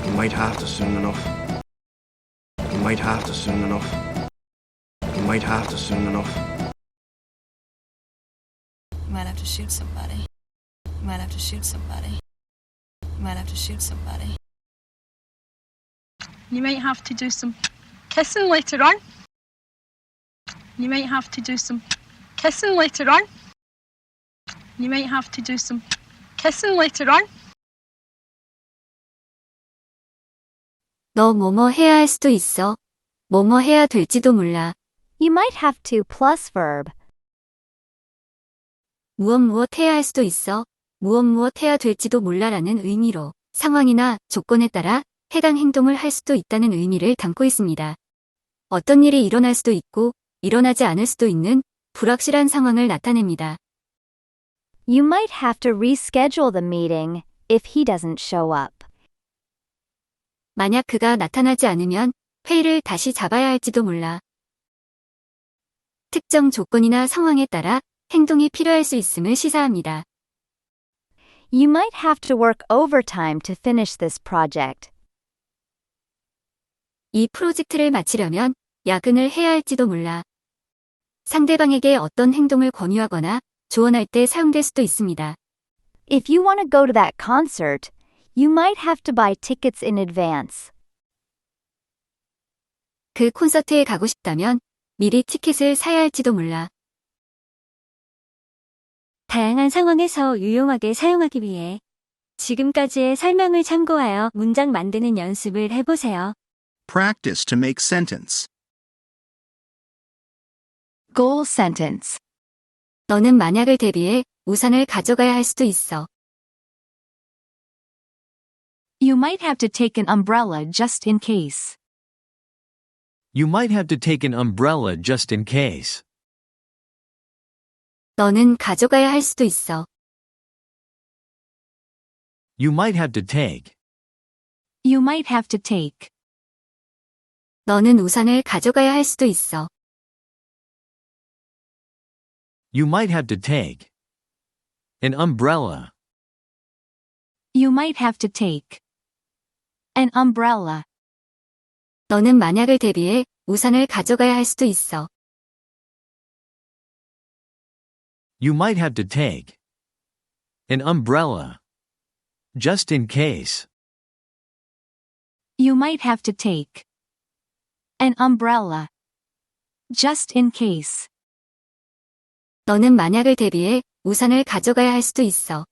You might have to soon enough. You might have to soon enough. You might have to soon enough. You might have to shoot somebody. You might have to shoot somebody. You might have to shoot somebody. You might have to do some kissing later on. You might have to do some kissing later on. You might have to do some kissing later on. 너 뭐뭐 해야 할 수도 있어. 뭐뭐 해야 될지도 몰라. You might have to plus verb. 무엇 해야 할 수도 있어. 무엇 해야 될지도 몰라라는 의미로 상황이나 조건에 따라 해당 행동을 할 수도 있다는 의미를 담고 있습니다. 어떤 일이 일어날 수도 있고 일어나지 않을 수도 있는 불확실한 상황을 나타냅니다. You might have to reschedule the meeting if he doesn't show up. 만약 그가 나타나지 않으면 회의를 다시 잡아야 할지도 몰라. 특정 조건이나 상황에 따라 행동이 필요할 수 있음을 시사합니다. You might have to work overtime to finish this project. 이 프로젝트를 마치려면 야근을 해야 할지도 몰라. 상대방에게 어떤 행동을 권유하거나 조언할 때 사용될 수도 있습니다. If you want to go to that concert, you might have to buy tickets in advance. 그 콘서트에 가고 싶다면 미리 티켓을 사야 할지도 몰라. 다양한 상황에서 유용하게 사용하기 위해 지금까지의 설명을 참고하여 문장 만드는 연습을 해보세요. Practice to make sentence. Goal sentence. 너는 만약을 대비해 우산을 가져가야 할 수도 있어. You might have to take an umbrella just in case. You might have to take an umbrella just in case. 너는 가져가야 할 수도 있어. You might have to take. You might have to take. 너는 우산을 가져가야 할 수도 있어. You might have to take. An umbrella. You might have to take. An umbrella. 너는 만약을 대비해 우산을 가져가야 할 수도 있어. You might have to take. An umbrella. Just in case. You might have to take. An umbrella. Just in case. 너는 만약을 대비해 우산을 가져가야 할 수도 있어.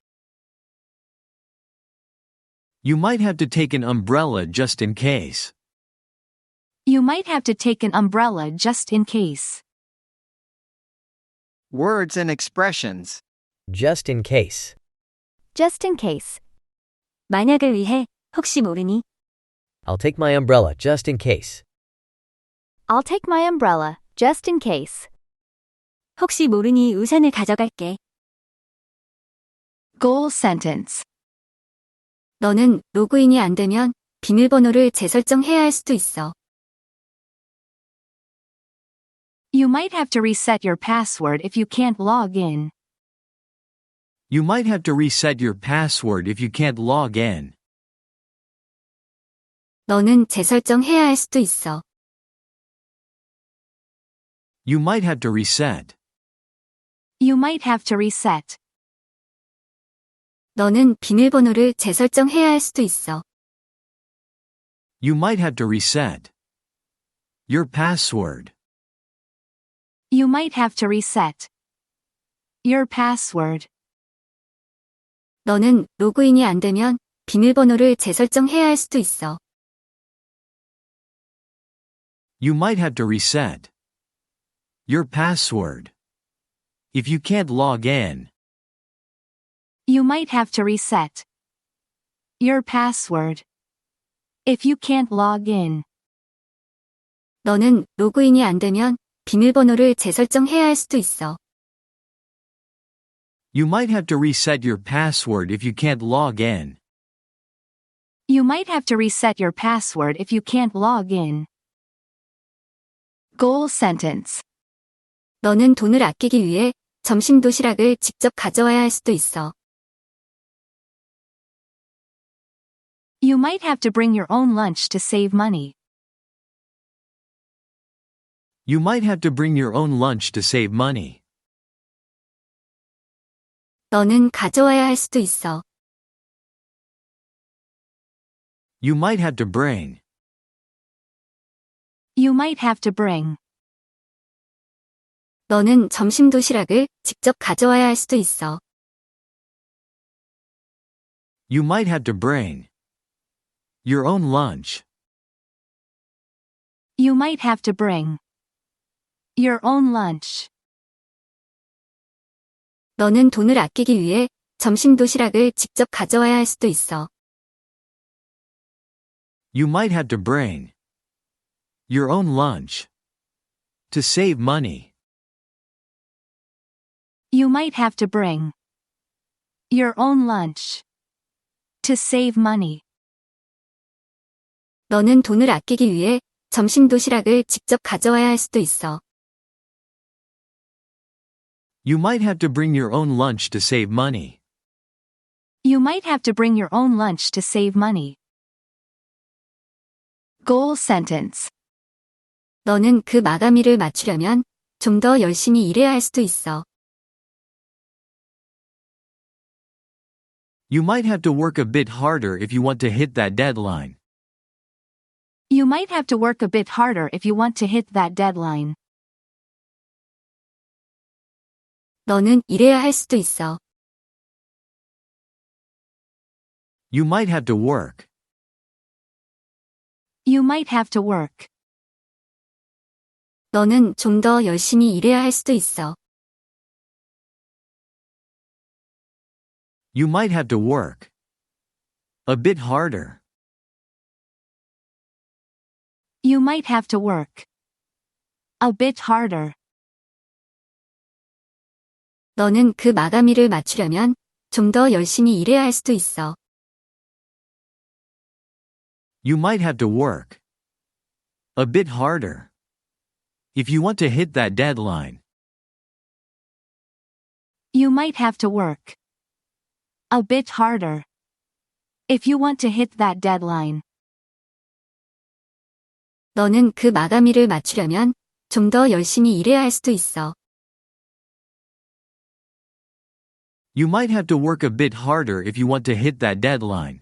You might have to take an umbrella just in case. You might have to take an umbrella just in case. Words and expressions. Just in case. Just in case. 만약을 위해 혹시 모르니. I'll take my umbrella just in case. I'll take my umbrella just in case. 혹시 모르니 우산을 가져갈게. Goal sentence. 너는 로그인이 안 되면 비밀번호를 재설정해야 할 수도 있어. You might have to reset your password if you can't log in. You might have to reset your password if you can't log in. 너는 재설정해야 할 수도 있어. You might have to reset. You might have to reset. 너는 비밀번호를 재설정해야 할 수도 있어. You might have to reset. Your password. You might have to reset. Your password. 너는 로그인이 안 되면 비밀번호를 재설정해야 할 수도 있어. You might have to reset. Your password. If you can't log in. You might have to reset. Your password. If you can't log in. 너는 로그인이 안 되면 비밀번호를 재설정해야 할 수도 있어. You might have to reset your password if you can't log in. You might have to reset your password if you can't log in. Goal sentence. 너는 돈을 아끼기 위해 점심 도시락을 직접 가져와야 할 수도 있어. You might have to bring your own lunch to save money. You might have to bring your own lunch to save money. 너는 가져와야 할 수도 있어. You might have to bring. You might have to bring. 너는 점심 도시락을 직접 가져와야 할 수도 있어. You might have to bring your own lunch. You might have to bring your own lunch. 너는 돈을 아끼기 위해 점심 도시락을 직접 가져와야 할 수도 있어. You might have to bring your own lunch to save money. You might have to bring your own lunch to save money. 너는 돈을 아끼기 위해 점심 도시락을 직접 가져와야 할 수도 있어. You might have to bring your own lunch to save money. You might have to bring your own lunch to save money. Goal sentence. 너는 그 마감일을 맞추려면 좀 더 열심히 일해야 할 수도 있어. You might have to work a bit harder if you want to hit that deadline. You might have to work a bit harder if you want to hit that deadline. 너는 일해야 할 수도 있어. You might have to work. You might have to work. 너는 좀 더 열심히 일해야 할 수도 있어. You might have to work a bit harder. You might have to work a bit harder. 너는 그 마감일을 맞추려면 좀 더 열심히 일해야 할 수도 있어. You might have to work a bit harder if you want to hit that deadline. You might have to work a bit harder if you want to hit that deadline. 너는 그 마감일을 맞추려면 좀 더 열심히 일해야 할 수도 있어. You might have to work a bit harder if you want to hit that deadline.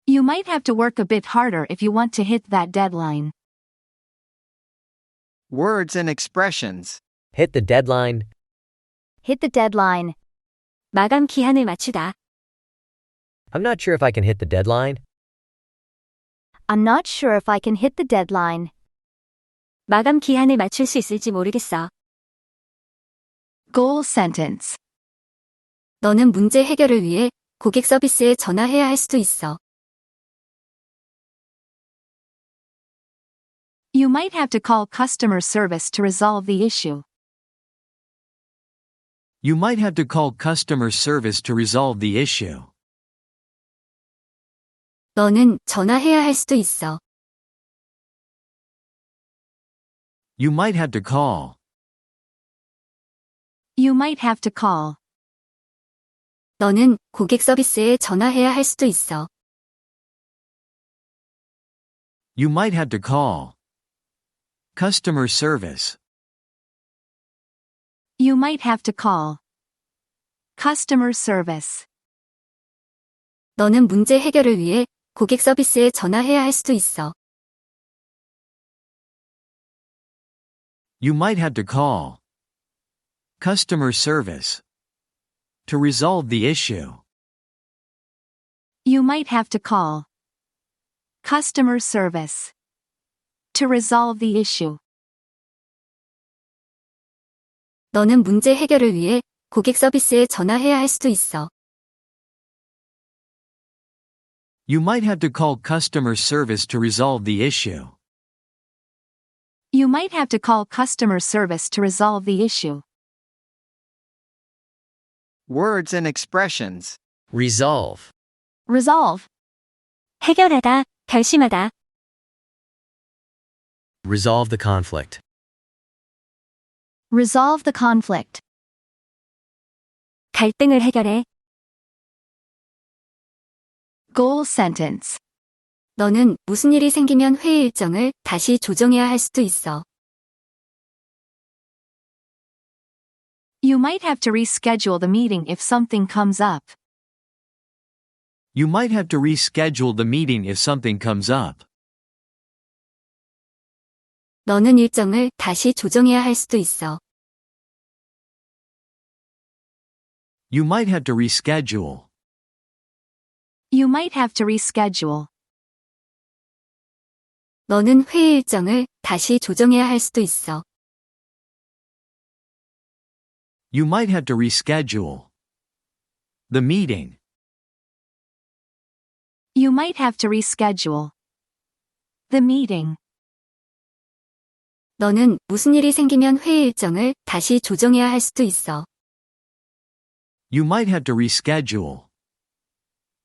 You might have to work a bit harder if you want to hit that deadline. Words and expressions. Hit the deadline. Hit the deadline. 마감 기한을 맞추다. I'm not sure if I can hit the deadline. I'm not sure if I can hit the deadline. 마감 기한을 맞출 수 있을지 모르겠어. Goal sentence. 너는 문제 해결을 위해 고객 서비스에 전화해야 할 수도 있어. You might have to call customer service to resolve the issue. You might have to call customer service to resolve the issue. 너는 전화해야 할 수도 있어. You might have to call. You might have to call. 너는 고객 서비스에 전화해야 할 수도 있어. You might have to call. Customer service. You might have to call. Customer service. 너는 문제 해결을 위해 고객 서비스에 전화해야 할 수도 있어. You might have to call. Customer service. To resolve the issue. You might have to call. Customer service. To resolve the issue. 너는 문제 해결을 위해 고객 서비스에 전화해야 할 수도 있어. You might have to call customer service to resolve the issue. You might have to call customer service to resolve the issue. Words and expressions. Resolve. Resolve. 해결하다, 결심하다. Resolve the conflict. Resolve the conflict. 갈등을 해결해. Goal sentence. 너는 무슨 일이 생기면 회의 일정을 다시 조정해야 할 수도 있어. You might have to reschedule the meeting if something comes up. You might have to reschedule the meeting if something comes up. 너는 일정을 다시 조정해야 할 수도 있어. You might have to reschedule. You might have to reschedule. 너는 회의 일정을 다시 조정해야 할 수도 있어. You might have to reschedule the meeting. You might have to reschedule the meeting. 너는 무슨 일이 생기면 회의 일정을 다시 조정해야 할 수도 있어. You might have to reschedule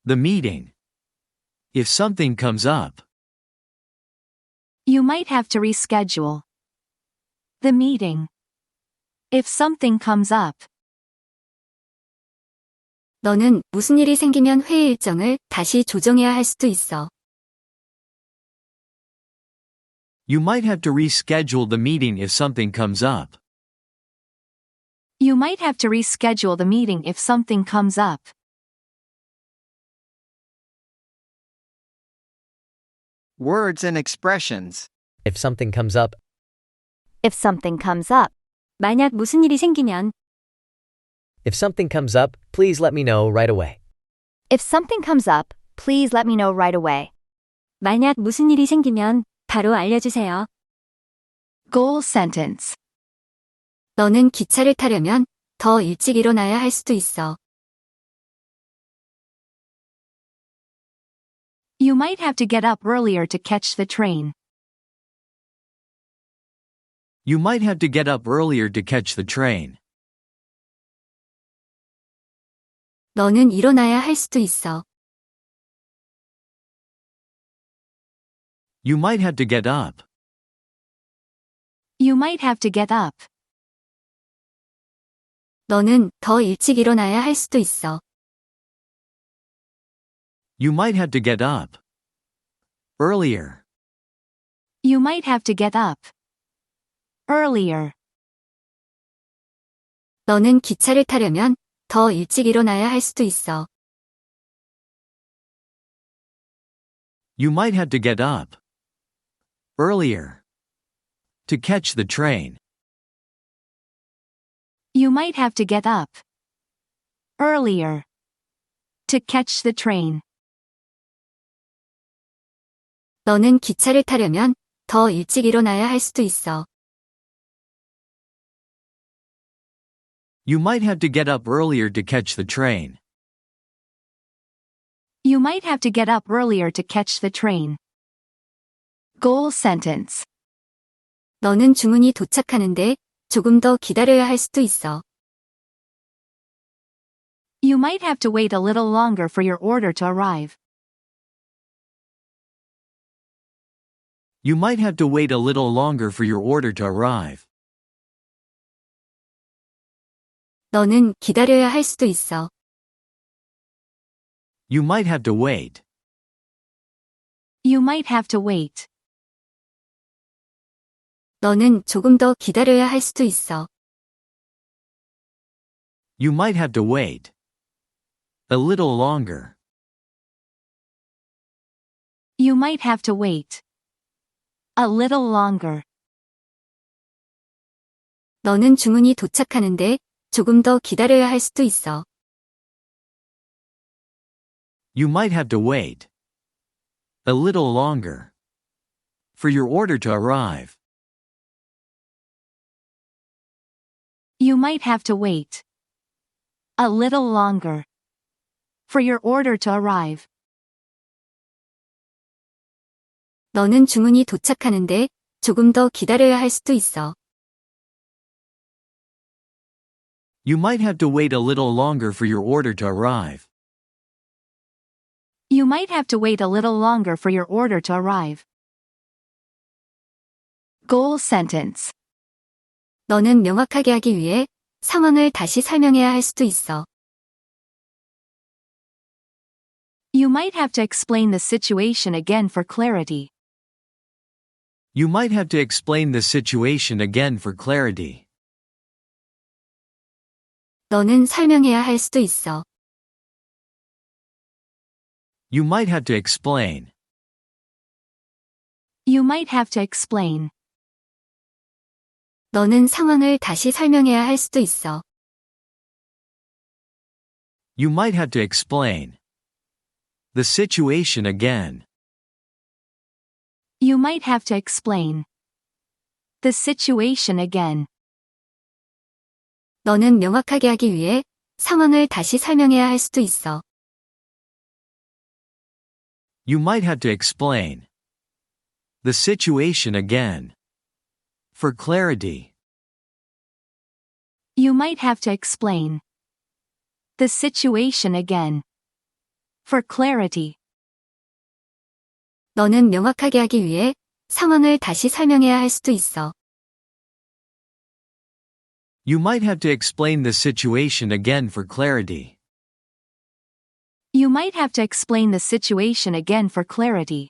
the meeting if something comes up. You might have to reschedule the meeting if something comes up. 너는 무슨 일이 생기면 회의 일정을 다시 조정해야 할 수도 있어. You might have to reschedule the meeting if something comes up. You might have to reschedule the meeting if something comes up. Words and expressions. If something comes up, If something comes up. 만약 무슨 일이 생기면. if something comes up, please let me know right away. If something comes up, please let me know right away. 만약 무슨 일이 생기면 바로 알려주세요. Goal sentence. 너는 기차를 타려면 더 일찍 일어나야 할 수도 있어. You might have to get up earlier to catch the train. You might have to get up earlier to catch the train. 너는 일어나야 할 수도 있어. You might have to get up. You might have to get up. 너는 더 일찍 일어나야 할 수도 있어. You might have to get up earlier. You might have to get up earlier. 너는 기차를 타려면 더 일찍 일어나야 할 수도 있어. You might have to get up earlier to catch the train. You might have to get up earlier to catch the train. 너는 기차를 타려면 더 일찍 일어나야 할 수도 있어. You might have to get up earlier to catch the train. You might have to get up earlier to catch the train. Goal sentence. 너는 주문이 도착하는데 조금 더 기다려야 할 수도 있어. You might have to wait a little longer for your order to arrive. You might have to wait a little longer for your order to arrive. 너는 기다려야 할 수도 있어. You might have to wait. You might have to wait. 너는 조금 더 기다려야 할 수도 있어. You might have to wait a little longer. You might have to wait a little longer. 너는 주문이 도착하는데 조금 더 기다려야 할 수도 있어. You might have to wait a little longer for your order to arrive. You might have to wait a little longer for your order to arrive. 너는 주문이 도착하는데 조금 더 기다려야 할 수도 있어. You might have to wait a little longer for your order to arrive. You might have to wait a little longer for your order to arrive. Goal sentence. 너는 명확하게 하기 위해 상황을 다시 설명해야 할 수도 있어. You might have to explain the situation again for clarity. You might have to explain the situation again for clarity. 너는 설명해야 할 수도 있어. You might have to explain. You might have to explain. 너는 상황을 다시 설명해야 할 수도 있어. You might have to explain the situation again. You might have to explain the situation again. 너는 명확하게 하기 위해 상황을 다시 설명해야 할 수도 있어. You might have to explain the situation again for clarity. You might have to explain the situation again for clarity. 너는 명확하게 하기 위해 상황을 다시 설명해야 할 수도 있어. You might have to explain the situation again for clarity. You might have to explain the situation again for clarity.